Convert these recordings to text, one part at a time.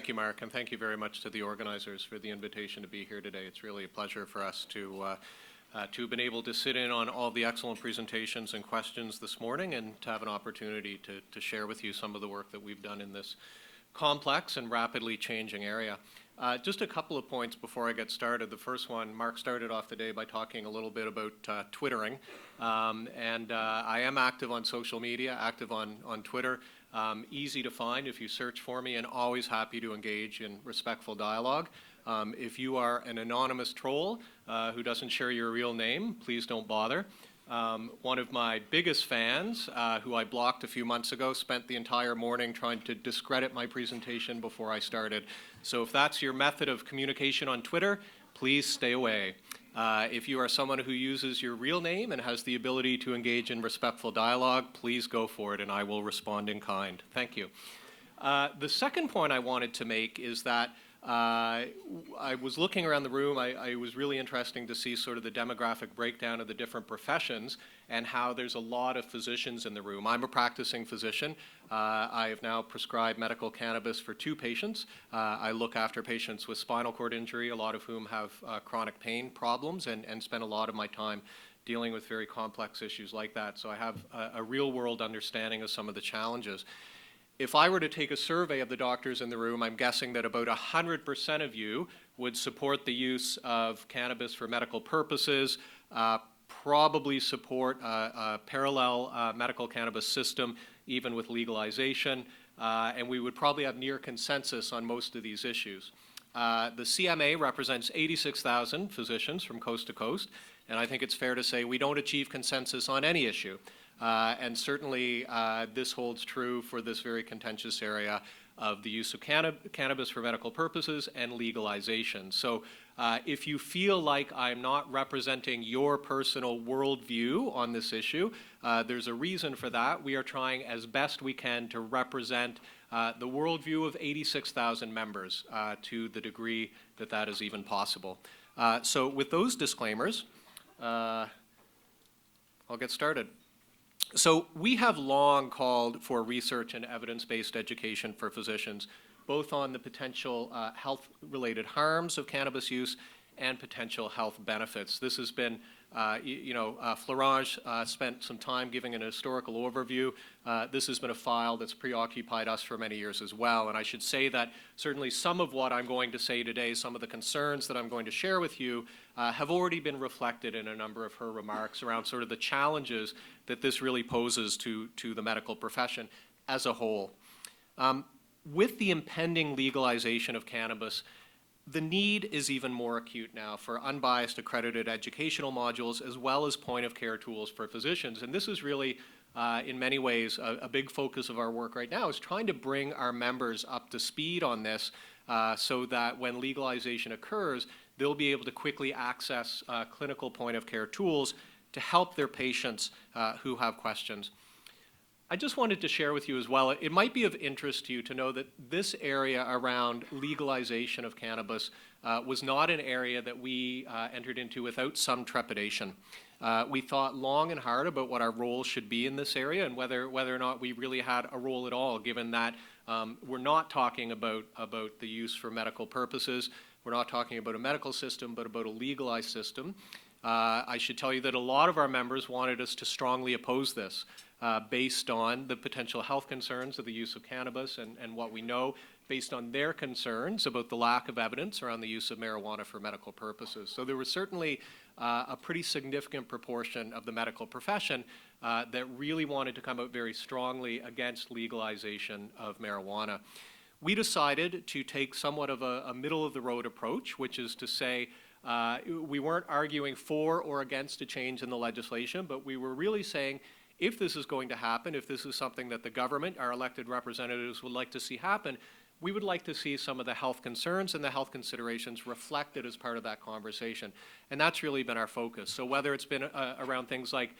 Thank you, Mark, and thank you very much to the organizers for the invitation to be here today. It's really a pleasure for us to have been able to sit in on all the excellent presentations and questions this morning and to have an opportunity to share with you some of the work that we've done in this complex and rapidly changing area. Just a couple of points before I get started. The first one, Mark started off the day by talking a little bit about Twittering, and I am active on social media, active on Twitter. Easy to find if you search for me, and always happy to engage in respectful dialogue. If you are an anonymous troll who doesn't share your real name, please don't bother. One of my biggest fans, who I blocked a few months ago, spent the entire morning trying to discredit my presentation before I started. So if that's your method of communication on Twitter, please stay away. If you are someone who uses your real name and has the ability to engage in respectful dialogue, please go for it, and I will respond in kind. Thank you. The second point I wanted to make is that I was looking around the room. It was really interesting to see sort of the demographic breakdown of the different professions and how there's a lot of physicians in the room. I'm a practicing physician. I have now prescribed medical cannabis for 2 patients. I look after patients with spinal cord injury, a lot of whom have chronic pain problems, and spend a lot of my time dealing with very complex issues like that. So I have a real-world understanding of some of the challenges. If I were to take a survey of the doctors in the room, I'm guessing that about 100% of you would support the use of cannabis for medical purposes, probably support a parallel medical cannabis system, even with legalization, and we would probably have near consensus on most of these issues. The CMA represents 86,000 physicians from coast to coast, and I think it's fair to say we don't achieve consensus on any issue. And certainly this holds true for this very contentious area of the use of cannabis for medical purposes and legalization. So if you feel like I'm not representing your personal worldview on this issue, there's a reason for that. We are trying as best we can to represent the worldview of 86,000 members to the degree that that is even possible. So with those disclaimers, I'll get started. So we have long called for research and evidence-based education for physicians, both on the potential health-related harms of cannabis use and potential health benefits. This has been, Florence spent some time giving an historical overview. This has been a file that's preoccupied us for many years as well. And I should say that certainly some of what I'm going to say today, some of the concerns that I'm going to share with you, have already been reflected in a number of her remarks around sort of the challenges that this really poses to the medical profession as a whole. With the impending legalization of cannabis, the need is even more acute now for unbiased accredited educational modules as well as point-of-care tools for physicians. And this is really, in many ways, a big focus of our work right now, is trying to bring our members up to speed on this so that when legalization occurs, they'll be able to quickly access clinical point-of-care tools to help their patients who have questions. I just wanted to share with you as well, it might be of interest to you to know that this area around legalization of cannabis was not an area that we entered into without some trepidation. We thought long and hard about what our role should be in this area and whether or not we really had a role at all, given that we're not talking about the use for medical purposes. We're not talking about a medical system, but about a legalized system. I should tell you that a lot of our members wanted us to strongly oppose this based on the potential health concerns of the use of cannabis and what we know based on their concerns about the lack of evidence around the use of marijuana for medical purposes. So there was certainly a pretty significant proportion of the medical profession that really wanted to come out very strongly against legalization of marijuana. We decided to take somewhat of a middle-of-the-road approach, which is to say we weren't arguing for or against a change in the legislation, but we were really saying if this is going to happen, if this is something that the government, our elected representatives, would like to see happen, we would like to see some of the health concerns and the health considerations reflected as part of that conversation. And that's really been our focus. So whether it's been around things like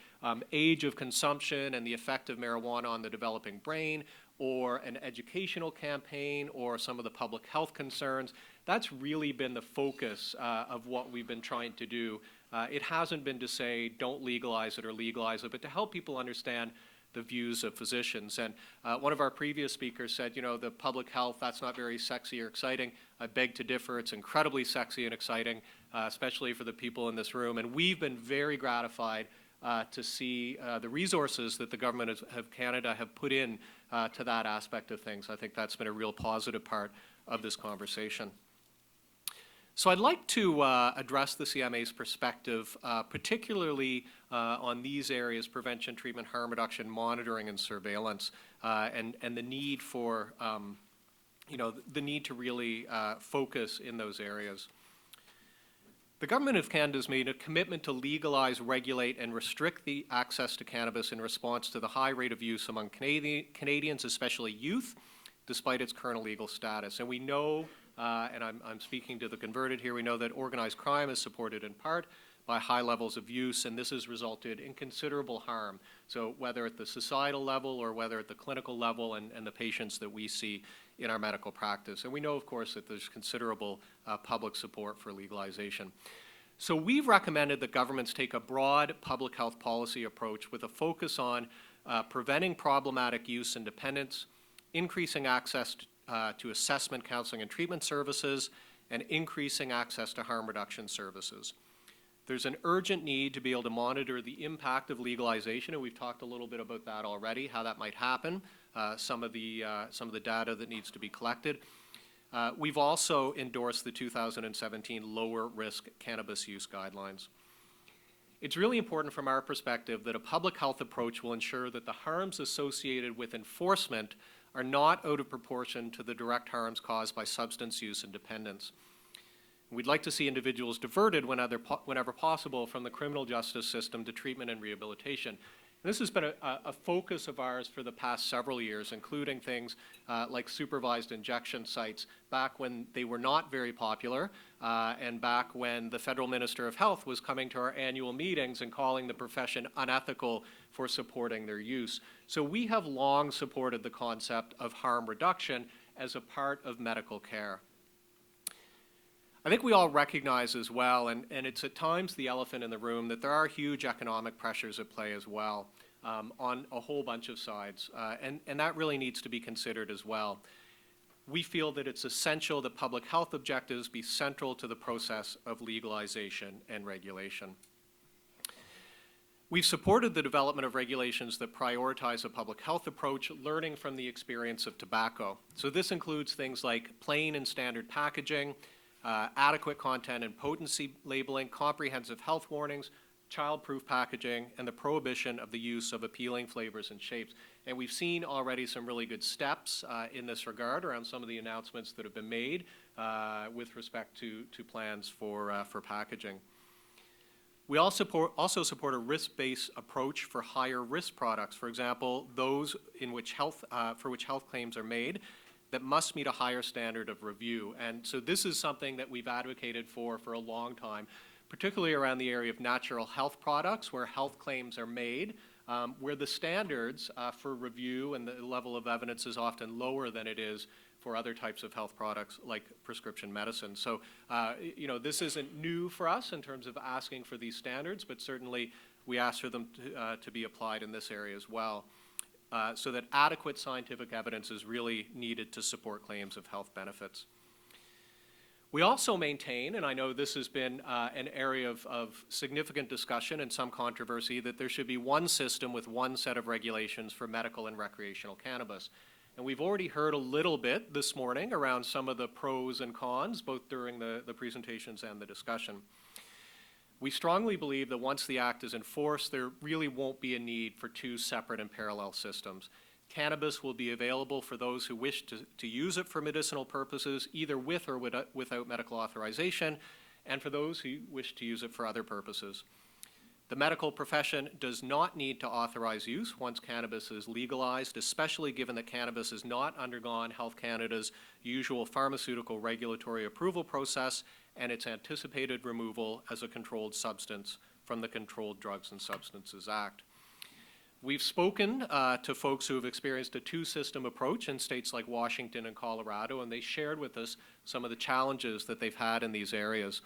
age of consumption and the effect of marijuana on the developing brain, or an educational campaign, or some of the public health concerns, that's really been the focus of what we've been trying to do. It hasn't been to say don't legalize it or legalize it, but to help people understand the views of physicians. And one of our previous speakers said, you know, the public health, that's not very sexy or exciting. I beg to differ. It's incredibly sexy and exciting, especially for the people in this room. And we've been very gratified to see the resources that the government of Canada have put in to that aspect of things. I think that's been a real positive part of this conversation. So I'd like to address the CMA's perspective, particularly on these areas: prevention, treatment, harm reduction, monitoring, and surveillance, and the need for, you know, the need to really focus in those areas. The Government of Canada has made a commitment to legalize, regulate, and restrict the access to cannabis in response to the high rate of use among Canadians, especially youth, despite its current illegal status. And we know, and I'm speaking to the converted here, we know that organized crime is supported in part by high levels of use, and this has resulted in considerable harm. So whether at the societal level or whether at the clinical level and the patients that we see in our medical practice. And we know, of course, that there's considerable public support for legalization. So we've recommended that governments take a broad public health policy approach with a focus on preventing problematic use and dependence, increasing access to assessment, counseling, and treatment services, and increasing access to harm reduction services. There's an urgent need to be able to monitor the impact of legalization, and we've talked a little bit about that already, how that might happen, some of the data that needs to be collected. We've also endorsed the 2017 lower risk cannabis use guidelines. It's really important from our perspective that a public health approach will ensure that the harms associated with enforcement are not out of proportion to the direct harms caused by substance use and dependence. We'd like to see individuals diverted whenever possible from the criminal justice system to treatment and rehabilitation. And this has been a focus of ours for the past several years, including things like supervised injection sites back when they were not very popular, and back when the Federal Minister of Health was coming to our annual meetings and calling the profession unethical for supporting their use. So we have long supported the concept of harm reduction as a part of medical care. I think we all recognize as well, and it's at times the elephant in the room, that there are huge economic pressures at play as well on a whole bunch of sides, and that really needs to be considered as well. We feel that it's essential that public health objectives be central to the process of legalization and regulation. We've supported the development of regulations that prioritize a public health approach, learning from the experience of tobacco. So this includes things like plain and standard packaging, adequate content and potency labeling, comprehensive health warnings, child-proof packaging, and the prohibition of the use of appealing flavors and shapes. And we've seen already some really good steps in this regard around some of the announcements that have been made with respect to plans for packaging. We also support a risk-based approach for higher risk products. For example, those in which for which health claims are made that must meet a higher standard of review. And so this is something that we've advocated for a long time, particularly around the area of natural health products where health claims are made, where the standards for review and the level of evidence is often lower than it is for other types of health products like prescription medicine. So, you know, this isn't new for us in terms of asking for these standards, but certainly we ask for them to be applied in this area as well. So that adequate scientific evidence is really needed to support claims of health benefits. We also maintain, and I know this has been an area of significant discussion and some controversy, that there should be one system with one set of regulations for medical and recreational cannabis. And we've already heard a little bit this morning around some of the pros and cons, both during the presentations and the discussion. We strongly believe that once the Act is enforced, there really won't be a need for two separate and parallel systems. Cannabis will be available for those who wish to use it for medicinal purposes, either with or without medical authorization, and for those who wish to use it for other purposes. The medical profession does not need to authorize use once cannabis is legalized, especially given that cannabis has not undergone Health Canada's usual pharmaceutical regulatory approval process and its anticipated removal as a controlled substance from the Controlled Drugs and Substances Act. We've spoken to folks who have experienced a two-system approach in states like Washington and Colorado, and they shared with us some of the challenges that they've had in these areas.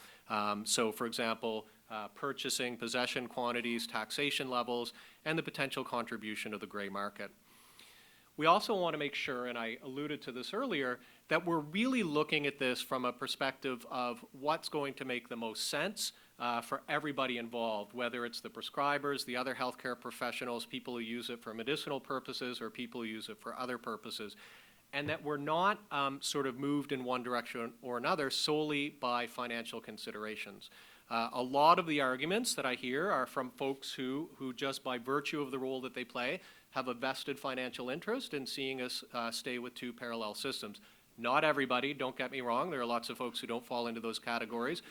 So, for example, purchasing, possession quantities, taxation levels, and the potential contribution of the gray market. We also want to make sure, and I alluded to this earlier, that we're really looking at this from a perspective of what's going to make the most sense for everybody involved, whether it's the prescribers, the other healthcare professionals, people who use it for medicinal purposes, or people who use it for other purposes, and that we're not sort of moved in one direction or another solely by financial considerations. A lot of the arguments that I hear are from folks who just by virtue of the role that they play have a vested financial interest in seeing us stay with two parallel systems. Not everybody, don't get me wrong, there are lots of folks who don't fall into those categories,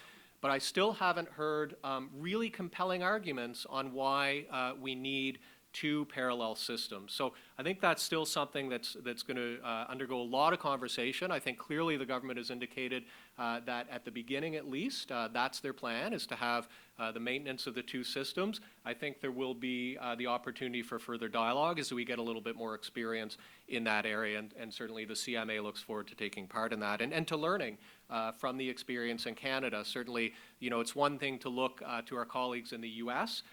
but I still haven't heard really compelling arguments on why we need two parallel systems. So I think that's still something that's going to undergo a lot of conversation. I think clearly the government has indicated that at the beginning at least, that's their plan, is to have the maintenance of the two systems. I think there will be the opportunity for further dialogue as we get a little bit more experience in that area, and certainly the CMA looks forward to taking part in that and to learning from the experience in Canada. Certainly, you know, it's one thing to look to our colleagues in the U.S.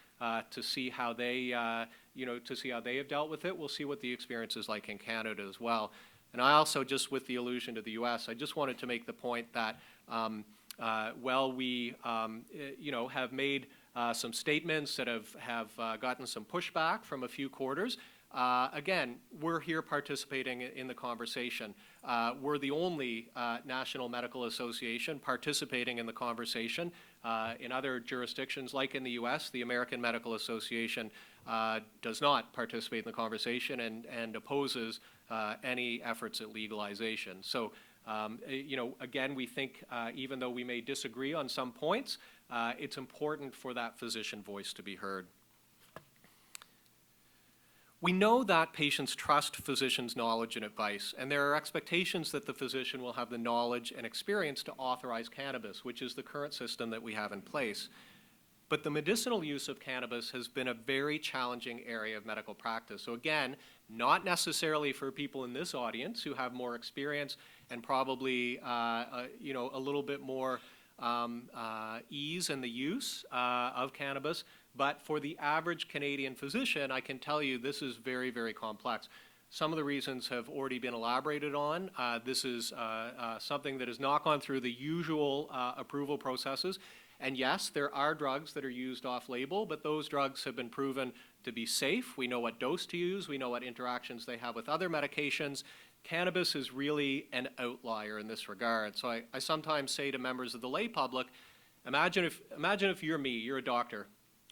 To see how they, to see how they have dealt with it. We'll see what the experience is like in Canada as well. And I also, just with the allusion to the U.S., I just wanted to make the point that while we, have made some statements that have gotten some pushback from a few quarters, again, we're here participating in the conversation. We're the only national medical association participating in the conversation. In other jurisdictions, like in the U.S., the American Medical Association does not participate in the conversation and opposes any efforts at legalization. So, again, we think even though we may disagree on some points, it's important for that physician voice to be heard. We know that patients trust physicians' knowledge and advice, and there are expectations that the physician will have the knowledge and experience to authorize cannabis, which is the current system that we have in place. But the medicinal use of cannabis has been a very challenging area of medical practice. So again, not necessarily for people in this audience who have more experience and probably, a little bit more ease in the use of cannabis, but for the average Canadian physician, I can tell you this is very, very complex. Some of the reasons have already been elaborated on. This is something that has not gone through the usual approval processes. And yes, there are drugs that are used off-label, but those drugs have been proven to be safe. We know what dose to use. We know what interactions they have with other medications. Cannabis is really an outlier in this regard. So I sometimes say to members of the lay public, imagine if you're me, you're a doctor,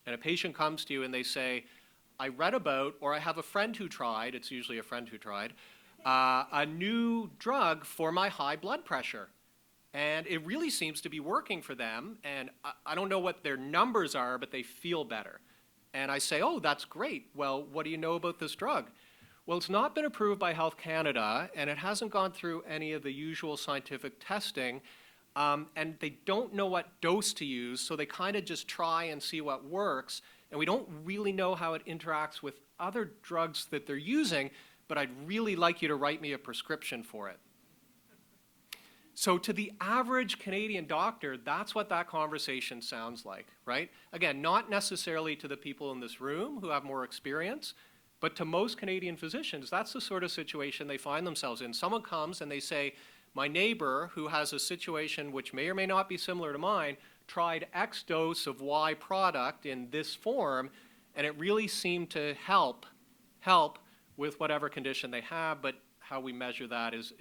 and a patient comes to you and they say, I read about, or I have a friend who tried, it's usually a friend who tried, a new drug for my high blood pressure. And it really seems to be working for them, and I don't know what their numbers are, but they feel better. And I say, oh, that's great. Well, what do you know about this drug? Well, it's not been approved by Health Canada, and it hasn't gone through any of the usual scientific testing, and they don't know what dose to use, so they kind of just try and see what works, and we don't really know how it interacts with other drugs that they're using, but I'd really like you to write me a prescription for it. So to the average Canadian doctor, that's what that conversation sounds like, right? Again, not necessarily to the people in this room who have more experience, but to most Canadian physicians, that's the sort of situation they find themselves in. Someone comes and they say, my neighbor who has a situation which may or may not be similar to mine tried X dose of Y product in this form, and it really seemed to help with whatever condition they have, but how we measure that is,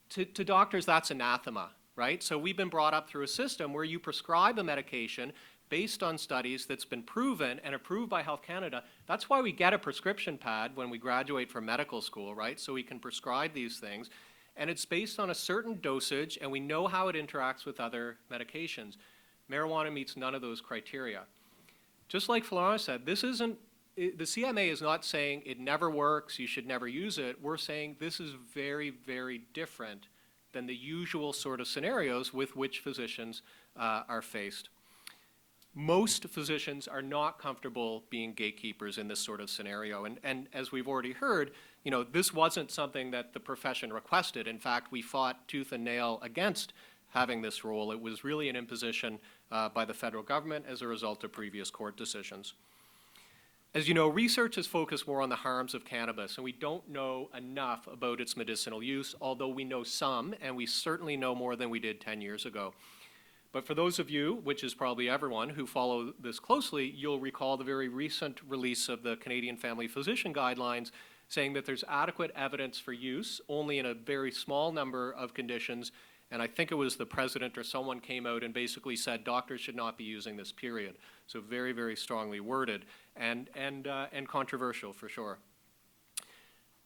to doctors, that's anathema, right? So we've been brought up through a system where you prescribe a medication based on studies that's been proven and approved by Health Canada. That's why we get a prescription pad when we graduate from medical school, right? So we can prescribe these things. And it's based on a certain dosage, and we know how it interacts with other medications. Marijuana meets none of those criteria. Just like Florence said, the CMA is not saying it never works, you should never use it. We're saying this is very, very different than the usual sort of scenarios with which physicians are faced. Most physicians are not comfortable being gatekeepers in this sort of scenario. And as we've already heard, this wasn't something that the profession requested. In fact, we fought tooth and nail against having this role. It was really an imposition by the federal government as a result of previous court decisions. As you know, research is focused more on the harms of cannabis, and we don't know enough about its medicinal use, although we know some, and we certainly know more than we did 10 years ago. But for those of you, which is probably everyone, who follow this closely, you'll recall the very recent release of the Canadian Family Physician Guidelines saying that there's adequate evidence for use only in a very small number of conditions, and I think it was the president or someone came out and basically said doctors should not be using this, period. So very, very strongly worded and controversial for sure.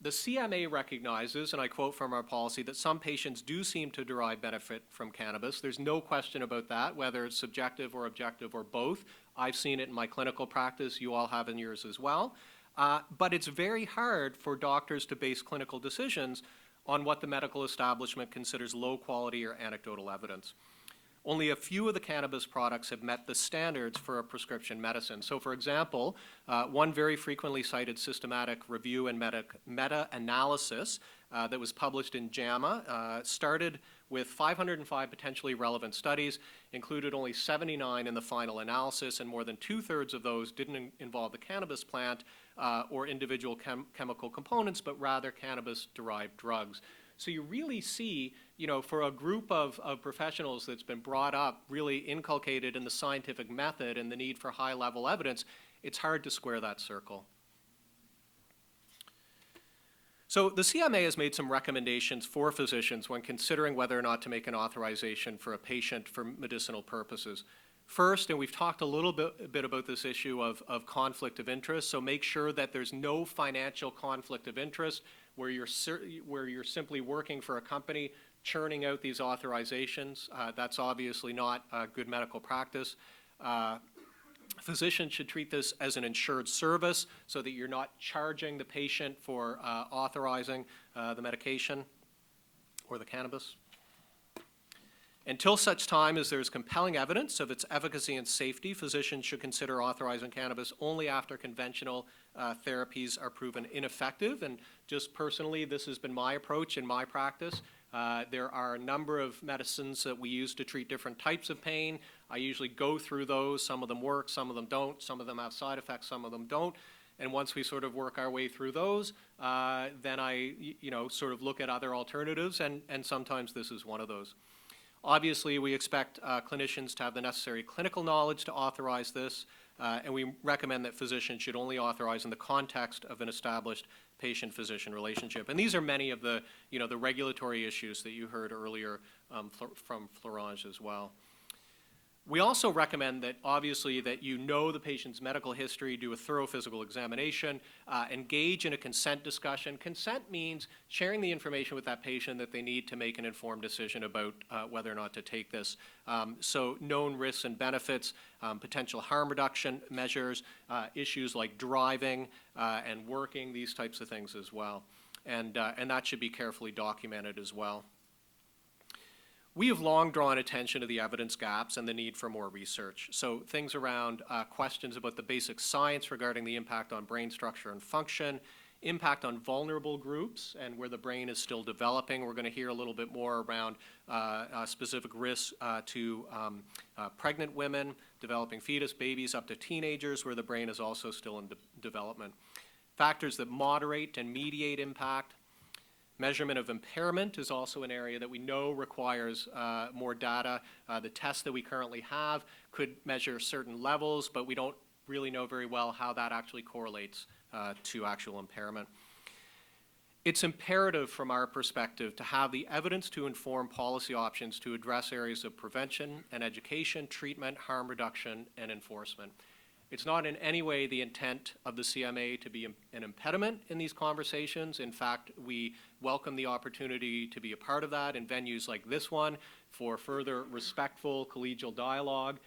The CMA recognizes, and I quote from our policy, that some patients do seem to derive benefit from cannabis. There's no question about that, whether it's subjective or objective or both. I've seen it in my clinical practice. You all have in yours as well. But it's very hard for doctors to base clinical decisions on what the medical establishment considers low quality or anecdotal evidence. Only a few of the cannabis products have met the standards for a prescription medicine. So for example, one very frequently cited systematic review and meta-analysis that was published in JAMA started with 505 potentially relevant studies, included only 79 in the final analysis, and more than 2/3 of those didn't involve the cannabis plant or individual chemical components, but rather cannabis-derived drugs. So you really see, you know, for a group of professionals that's been brought up, really inculcated in the scientific method and the need for high-level evidence, it's hard to square that circle. So the CMA has made some recommendations for physicians when considering whether or not to make an authorization for a patient for medicinal purposes. First, and we've talked a little bit about this issue of conflict of interest, so make sure that there's no financial conflict of interest where you're simply working for a company churning out these authorizations. That's obviously not good medical practice. Physicians should treat this as an insured service so that you're not charging the patient for authorizing the medication or the cannabis. Until such time as there is compelling evidence of its efficacy and safety, physicians should consider authorizing cannabis only after conventional therapies are proven ineffective. And just personally, this has been my approach in my practice. There are a number of medicines that we use to treat different types of pain. I usually go through those. Some of them work, some of them don't. Some of them have side effects, some of them don't. And once we sort of work our way through those, then I, sort of look at other alternatives, and sometimes this is one of those. Obviously, we expect clinicians to have the necessary clinical knowledge to authorize this, and we recommend that physicians should only authorize in the context of an established patient-physician relationship. And these are many of the, the regulatory issues that you heard earlier from Florence as well. We also recommend that, obviously, that you know the patient's medical history, do a thorough physical examination, engage in a consent discussion. Consent means sharing the information with that patient that they need to make an informed decision about whether or not to take this. So known risks and benefits, potential harm reduction measures, issues like driving and working, these types of things as well. And that should be carefully documented as well. We have long drawn attention to the evidence gaps and the need for more research. So things around questions about the basic science regarding the impact on brain structure and function, impact on vulnerable groups and where the brain is still developing. We're going to hear a little bit more around specific risks to pregnant women, developing fetus, babies up to teenagers where the brain is also still in development. Factors that moderate and mediate impact. Measurement of impairment is also an area that we know requires more data. The tests that we currently have could measure certain levels, but we don't really know very well how that actually correlates to actual impairment. It's imperative from our perspective to have the evidence to inform policy options to address areas of prevention and education, treatment, harm reduction, and enforcement. It's not in any way the intent of the CMA to be an impediment in these conversations. In fact, we welcome the opportunity to be a part of that in venues like this one for further respectful collegial dialogue.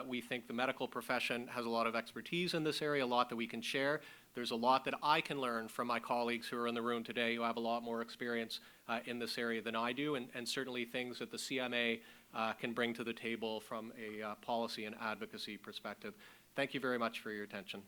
We think the medical profession has a lot of expertise in this area, a lot that we can share. There's a lot that I can learn from my colleagues who are in the room today who have a lot more experience in this area than I do, and certainly things that the CMA can bring to the table from a policy and advocacy perspective. Thank you very much for your attention.